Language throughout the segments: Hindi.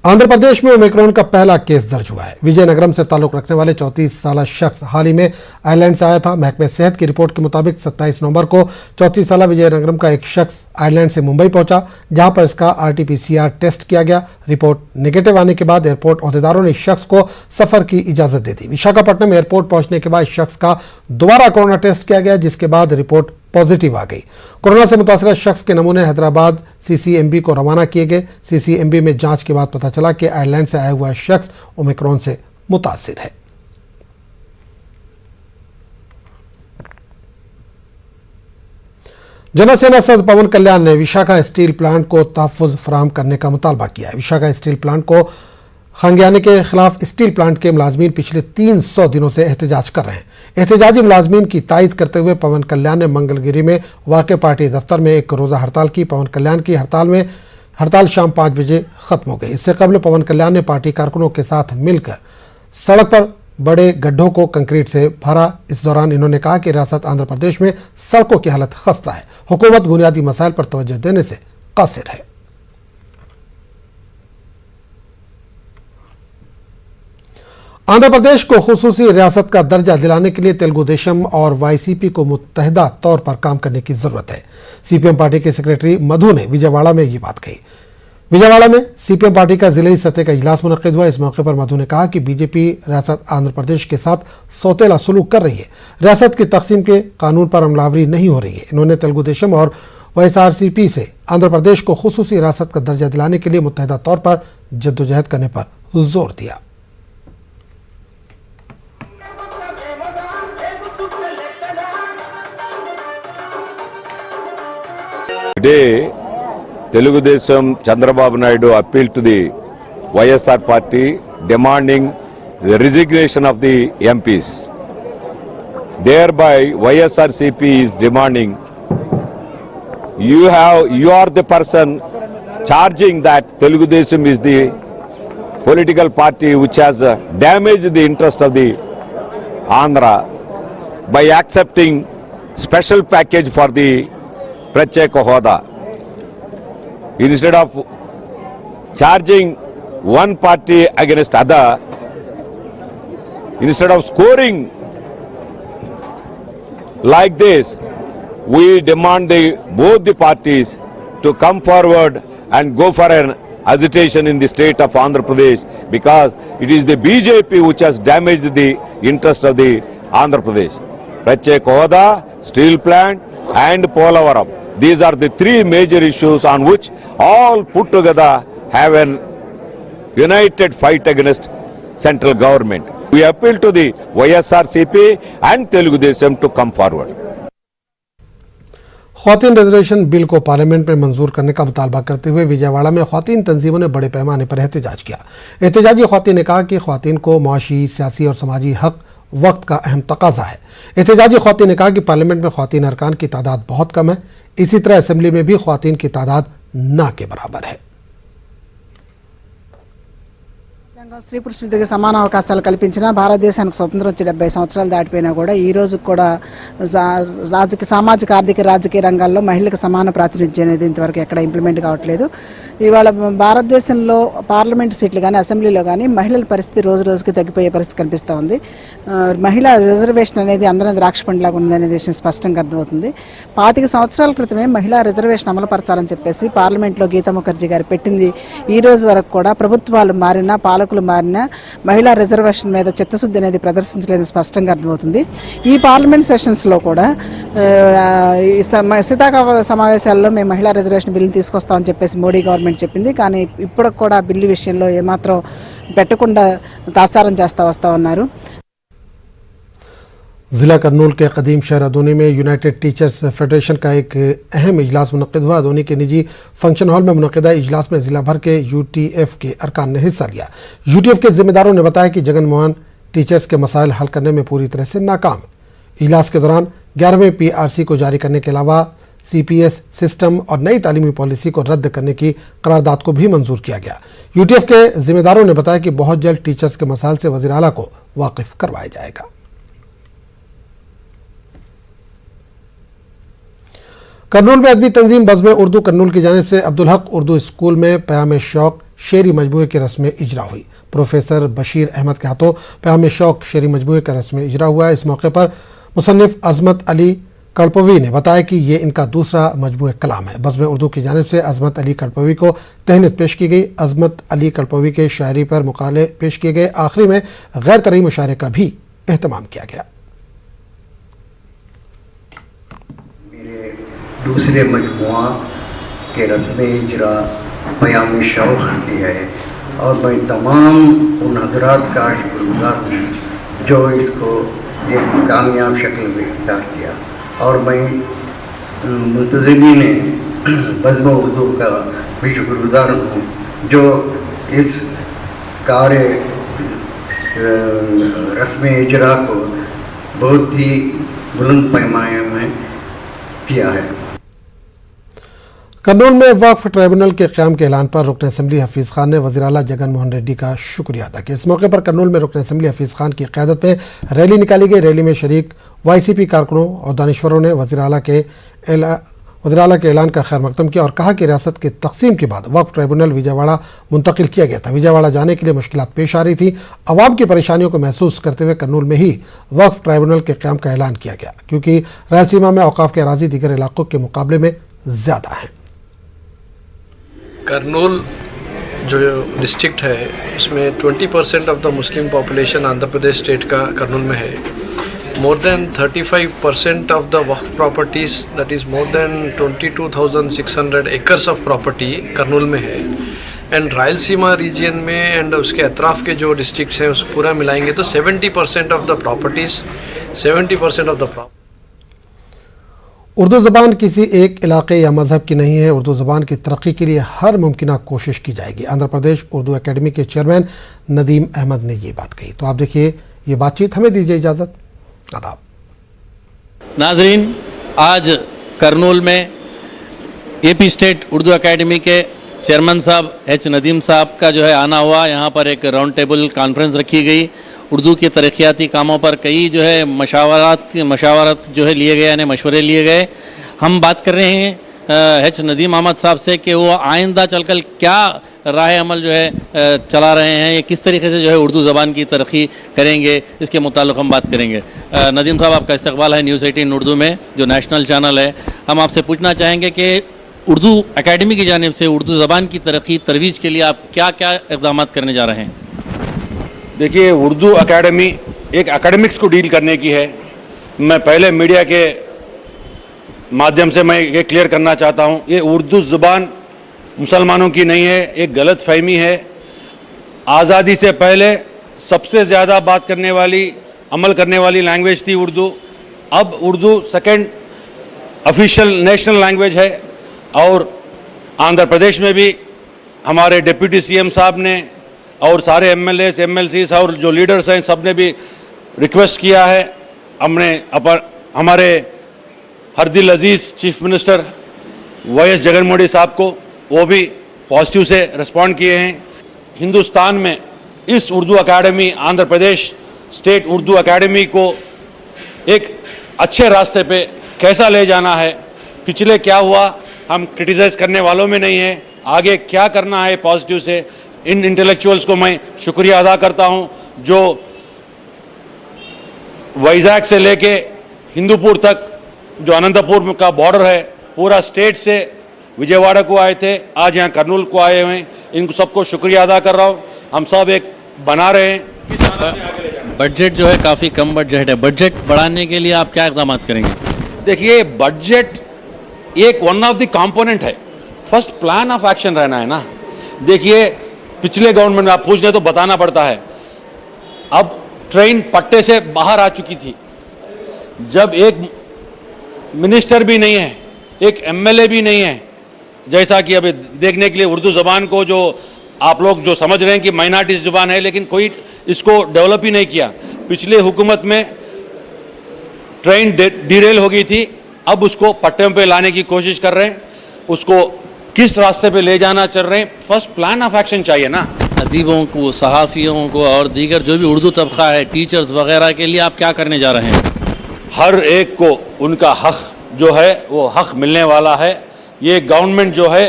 आंध्र प्रदेश में ओमिक्रॉन का पहला केस दर्ज हुआ है। विजयनगरम से ताल्लुक रखने वाले 34 साल शख्स हाल ही में आयरलैंड से आया था। महकमे सेहत की रिपोर्ट के मुताबिक 27 नवंबर को 34 साल विजयनगरम का एक शख्स आयरलैंड से मुंबई पहुंचा, जहां पर इसका RT-PCR टेस्ट किया गया। रिपोर्ट नेगेटिव आने के बाद एयरपोर्ट अहदेदारों ने इस शख्स को सफर की इजाजत दे दी। विशाखापट्टनम एयरपोर्ट पहुंचने के बाद इस शख्स का दोबारा कोरोना टेस्ट किया गया, जिसके बाद रिपोर्ट पॉजिटिव आ गई। कोरोना से मुतासरा शख्स के नमूने हैदराबाद CCMB को रवाना किए गए। CCMB में जांच के बाद पता चला कि आयरलैंड से आया हुआ शख्स ओमिक्रॉन से मुतासिर है। जनसेना सदस्य पवन कल्याण ने विशाखा स्टील प्लांट को तहफ़्फ़ुज़ फराहम करने का मुतालबा किया है। विशाखा स्टील प्लांट को खांग्याने के खिलाफ स्टील प्लांट के मुलाजमीन पिछले 300 दिनों से एहतजाज कर रहे हैं। एहतजाजी मुलाजमीन की तायद करते हुए पवन कल्याण ने मंगलगिरी में वाक़ पार्टी दफ्तर में एक रोज़ा हड़ताल की। पवन कल्याण की हड़ताल शाम 5 बजे खत्म हो गई। इससे कबल पवन कल्याण ने पार्टी कारकुनों के साथ मिलकर सड़क पर बड़े गड्ढों को कंक्रीट से भरा। इस दौरान इन्होंने कहा कि रियासत आंध्र प्रदेश में सड़कों की हालत खस्ता है, हुकूमत बुनियादी मसाइल पर तवज्जो देने से कासिर है। आंध्र प्रदेश को खुसूसी रियासत का दर्जा दिलाने के लिए तेलुगु देशम और YCP को मुत्तहिदा तौर पर काम करने की जरूरत है। CPM पार्टी के सेक्रेटरी मधु ने विजयवाड़ा में ये बात कही। विजयवाड़ा में CPM पार्टी का जिले सतह का इजलास मुनक्किद हुआ। इस मौके पर मधु ने कहा कि BJP रियासत आंध्र प्रदेश के साथ सौतेला सलूक कर रही है। रियासत की तकसीम के कानून पर अमलावरी नहीं हो रही है। इन्होंने तेलुगु देशम और YSRCP से आंध्र प्रदेश को खुसूसी रियासत का दर्जा दिलाने के लिए मुत्तहिदा तौर पर जद्दोजहद करने पर जोर दिया। Today, Telugu Desam Chandrababu Naidu appealed to the YSR party demanding the resignation of the MPs. Thereby, YSRCP is demanding you are the person charging that Telugu Desam is the political party which has damaged the interest of the Andhra by accepting special package for the Pratyeka Hoda. Instead of charging one party against other, instead of scoring like this, we demand both the parties to come forward and go for an agitation in the state of Andhra Pradesh, because it is the BJP which has damaged the interest of the Andhra Pradesh. Pratyeka Hoda, steel plant and Polavaram. These are the three major issues on which all put together have an united fight against central government. We appeal to the YSRCP and Telugu Desam to come forward. ख्वातीन रिजर्वेशन बिल को पार्लियामेंट में मंजूर करने का मुतालबा करते हुए विजयवाड़ा में ख्वातीन तंजीमों ने बड़े पैमाने पर एहतजाज किया। एहतजाजी ख्वातीन ने कहा कि ख्वातीन को मुआशी, सियासी और समाजी हक वक्त का अहम तकाजा है। एहतजाजी ख्वातीन ने कहा कि पार्लियामेंट में ख्वातीन अरकान की तादाद बहुत कम है, इसी तरह असेंबली में भी ख्वातीन की तादाद ना के बराबर है। స్త్రీ పురుషులకి సమాన అవకాశాలు కల్పించిన భారతదేశానికి స్వతంత్రం వచ్చి 70 సంవత్సరాలు దాటిపోయినా కూడా ఈ రోజు కూడా సామాజిక ఆర్థిక రాజకీయ రంగాల్లో మహిళలకు సమాన ప్రాతినిధ్యం అనేది ఇంతవరకు ఎక్కడ ఇంప్లిమెంట్ కావట్లేదు. ఇవాళ భారతదేశంలో పార్లమెంట్ సీట్లు కానీ అసెంబ్లీలో కానీ మహిళల పరిస్థితి రోజు రోజుకి తగ్గిపోయే పరిస్థితి కనిపిస్తూ ఉంది. మహిళా రిజర్వేషన్ అనేది అందరం ద్రాక్ష పండులాగా ఉందనే విషయం స్పష్టంగా అర్థమవుతుంది. 25 సంవత్సరాల క్రితమే మహిళా రిజర్వేషన్ అమలుపరచాలని చెప్పేసి పార్లమెంట్లో గీతా ముఖర్జీ గారు పెట్టింది. ఈ రోజు వరకు కూడా ప్రభుత్వాలు మారినా పాలకులు మారిన మహిళా రిజర్వేషన్ మీద చిత్తశుద్ధి అనేది ప్రదర్శించలేని స్పష్టంగా అర్థమవుతుంది. ఈ పార్లమెంట్ సెషన్స్ లో కూడా శీతాకాల సమావేశాల్లో మేము మహిళా రిజర్వేషన్ బిల్లు తీసుకొస్తామని చెప్పేసి మోడీ గవర్నమెంట్ చెప్పింది. కానీ ఇప్పుడు కూడా బిల్లు విషయంలో ఏమాత్రం పెట్టకుండా తాత్సారం చేస్తా వస్తా ఉన్నారు. जिला करनूल के कदीम शहर अदोनी में यूनाइटेड टीचर्स फेडरेशन का एक अहम इजलास मुनक्किद हुआ। अदोनी के निजी फंक्शन हॉल में मुनक्किदा इजलास में जिला भर के UTF के अरकान ने हिस्सा लिया। UTF के जिम्मेदारों ने बताया कि जगन मोहन टीचर्स के मसाइल हल करने में पूरी तरह से नाकाम। इजलास के दौरान 11वें PRC को जारी करने के अलावा CPS सिस्टम और नई तालीमी पॉलिसी को रद्द करने की करारदाद को भी मंजूर किया गया। UTF के जिम्मेदारों ने बताया कि बहुत जल्द टीचर्स के मसाइल से वज़ीर आला को वाकिफ करवाया जाएगा। करनूल में अदबी तंजीम बज़्म उर्दू करनूल की जानिब से अब्दुल हक उर्दू स्कूल में प्याम शौक शेरी मजमूए की रस्म इजरा हुई। प्रोफेसर बशीर अहमद के हाथों प्याम शौक शेरी मजमूए का रस्म इजरा हुआ। इस मौके पर मुसन्निफ अजमत अली कड़पवी ने बताया कि ये इनका दूसरा मजमूए कलाम है। बज़्म उर्दू की जानिब से अजमत अली कड़पवी को तहनीत पेश की गई। अजमत अली कड़पवी के शायरी पर मुकाले पेश किए गए। आखिरी में गैर तरी मुशायरे का भी एहतमाम किया गया। मेरे दूसरे मजमुआ के रस्म इजरा प्याम शौक की है और मैं तमाम उन हजरात का शुक्रगुजार हूँ जो इसको एक कामयाब शक्ल में इख्तियार किया और मैं मुंतज़मीन बज़्म उर्दू का भी शुक्रगुजार हूँ जो इस कार्य रस्म इजरा को बहुत ही बुलंद पैमाने में किया है। कर्नूल में वक्फ ट्राइब्यूनल के क़याम के ऐलान पर रुकन असम्बली हफीज़ खान ने वज़ीर आला जगन मोहन रेड्डी का शुक्रिया अदा किया। इस मौके पर कर्नूल में रुकन असम्बली हफीज़ खान की क़यादत में रैली निकाली गई। रैली में शरीक YCP कारकुनों और दानिश्वरों ने वज़ीर आला के ऐलान का खैर मकदम किया और कहा कि रियासत की तकसीम के बाद वक्फ ट्राइब्यूनल विजयवाड़ा मुंतकिल किया गया था। विजयवाड़ा जाने के लिए मुश्किलात पेश आ रही थी। अवाम की परेशानियों को महसूस करते हुए कर्नूल में ही वक्फ ट्राइब्यूनल के क़याम का ऐलान किया गया क्योंकि रायलसीमा में औकाफ के अराज़ी दीगर इलाकों के मुकाबले में ज़्यादा हैं। कर्नूल जो डिस्ट्रिक्ट है उसमें 20% of the Muslim population Andhra Pradesh state का कर्नूल में है। More than 35% of the Waqf properties that is more than 22,600 acres of property Kurnool में है। एंड रायलसीमा रीजन में एंड उसके अतराफ़ के जो डिस्ट्रिक्ट्स हैं उसको पूरा मिलाएंगे तो 70% of the properties 70% of the property. Urdu ज़बान किसी एक इलाके या मज़हब की नहीं है। उर्दू ज़बान की तरक्की के लिए हर मुमकिन कोशिश की जाएगी। आंध्र प्रदेश उर्दू एकेडमी के चेयरमैन नदीम अहमद ने ये बात कही। तो आप देखिए ये बातचीत। हमें दीजिए इजाज़त। आदाब नाजरीन, आज कर्नूल में AP स्टेट उर्दू एकेडमी के चेयरमैन साहब H नदीम साहब का जो है आना हुआ। यहाँ पर एक राउंड टेबल कॉन्फ्रेंस रखी गई। उर्दू के तरक्याती कामों पर कई जो है मशावरत जो है लिए गए, यानी मशवरे लिए गए। हम बात कर रहे हैं H नदीम अहमद साहब से कि वो आइंदा चलकर क्या राह अमल जो है चला रहे हैं, ये किस तरीके से जो है उर्दू ज़बान की तरक्की करेंगे, इसके मुताल्लिक़ हम बात करेंगे। नदीम साहब, आपका इस्तकबाल है न्यूज़ 18 उर्दू में, जो नेशनल चैनल है। हम आपसे पूछना चाहेंगे कि उर्दू एकेडमी की जानिब से उर्दू ज़बान की तरक्की तरवीज के लिए आप क्या क्या इक़दाम करने जा रहे हैं? देखिए, उर्दू एकेडमी एक एकेडमिक्स को डील करने की है। मैं पहले मीडिया के माध्यम से मैं ये क्लियर करना चाहता हूँ, ये उर्दू ज़ुबान मुसलमानों की नहीं है, एक गलत फहमी है। आज़ादी से पहले सबसे ज़्यादा बात करने वाली, अमल करने वाली लैंग्वेज थी उर्दू। अब Urdu second official national language है और आंध्र प्रदेश में भी हमारे डिप्टी CM साहब ने और सारे MLAs, MLCs और जो लीडर्स हैं सब ने भी रिक्वेस्ट किया है। हमने हमारे हरदिल अजीज़ चीफ मिनिस्टर YS जगनमोहन साहब को, वो भी पॉजिटिव से रिस्पॉन्ड किए हैं। हिंदुस्तान में इस Urdu academy, Andhra Pradesh state Urdu academy को एक अच्छे रास्ते पे कैसा ले जाना है, पिछले क्या हुआ हम क्रिटिसाइज़ करने वालों में नहीं है, आगे क्या करना है पॉजिटिव से। इन इंटेलेक्चुअल्स को मैं शुक्रिया अदा करता हूं जो वाइजैक से लेके हिंदूपुर तक, जो अनंतपुर का बॉर्डर है, पूरा स्टेट से विजयवाड़ा को आए थे, आज यहाँ कर्नूल को आए हुए हैं। इनको सबको शुक्रिया अदा कर रहा हूँ। हम सब एक बना रहे हैं। बजट जो है काफ़ी कम बजट है, बजट बढ़ाने के लिए आप क्या इक़दाम करेंगे? देखिए, बजट एक वन ऑफ द कंपोनेंट है, फर्स्ट प्लान ऑफ एक्शन रहना है ना। देखिए, पिछले गवर्नमेंट में आप पूछ रहे तो बताना पड़ता है, अब ट्रेन पट्टे से बाहर आ चुकी थी। जब एक मिनिस्टर भी नहीं है, एक MLA भी नहीं है, जैसा कि अभी देखने के लिए उर्दू ज़बान को जो आप लोग जो समझ रहे हैं कि माइनॉरिटीज़ ज़बान है, लेकिन कोई इसको डेवलप ही नहीं किया। पिछले हुकूमत में ट्रेन डिरेल हो गई थी, अब उसको पट्टे पे लाने की कोशिश कर रहे हैं, उसको किस रास्ते पे ले जाना चल रहे हैं। फर्स्ट प्लान ऑफ एक्शन चाहिए ना। अदीबों को, सहाफ़ियों को और दीगर जो भी उर्दू तबका है, टीचर्स वगैरह के लिए आप क्या करने जा रहे हैं? हर एक को उनका हक जो है वो हक मिलने वाला है। ये गवर्नमेंट जो है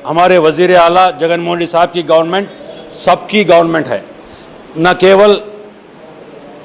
हमारे वजीर आला जगन मोहन रेड्डी साहब की गवर्नमेंट सबकी गवर्नमेंट है, न केवल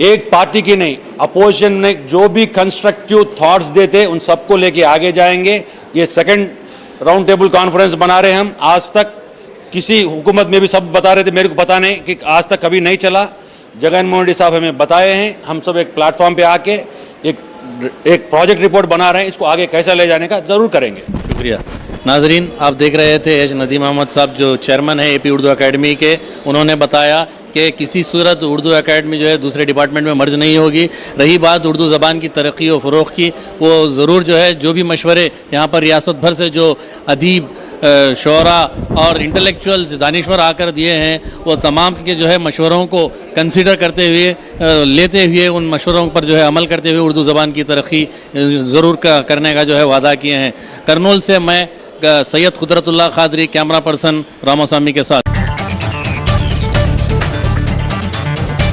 एक पार्टी की नहीं, अपोजिशन ने जो भी कंस्ट्रक्टिव थॉट्स देते उन सबको लेके आगे जाएंगे। ये सेकंड राउंड टेबल कॉन्फ्रेंस बना रहे हैं हम। आज तक किसी हुकूमत में भी सब बता रहे थे, मेरे को पता नहीं कि आज तक कभी नहीं चला। जगन मोहन रेड्डी साहब हमें बताए हैं, हम सब एक प्लेटफॉर्म पे आके एक प्रोजेक्ट रिपोर्ट बना रहे हैं, इसको आगे कैसा ले जाने का जरूर करेंगे। शुक्रिया। नाजरीन, आप देख रहे थे एच नदीम अहमद साहब जो चेयरमैन है एपी उर्दू एकेडमी के, उन्होंने बताया कि किसी सूरत उर्दू एकेडमी जो है दूसरे डिपार्टमेंट में मर्ज नहीं होगी। रही बात उर्दू ज़बान की तरक्की और फ़रोग़ की, वो ज़रूर जो है जो भी मशवरे यहाँ पर रियासत भर से जो अदीब शोरा और इंटेलेक्चुअल्स दानिश्वर आकर दिए हैं, वो तमाम के जो है मशवरों को कंसिडर करते हुए लेते हुए उन मशवरों पर जो है अमल करते हुए उर्दू ज़बान की तरक्की ज़रूर करने का जो है वादा किए हैं। करनूल से मैं सैयद कुदरतुल्लाह खादरी, कैमरा पर्सन रामासामी के साथ।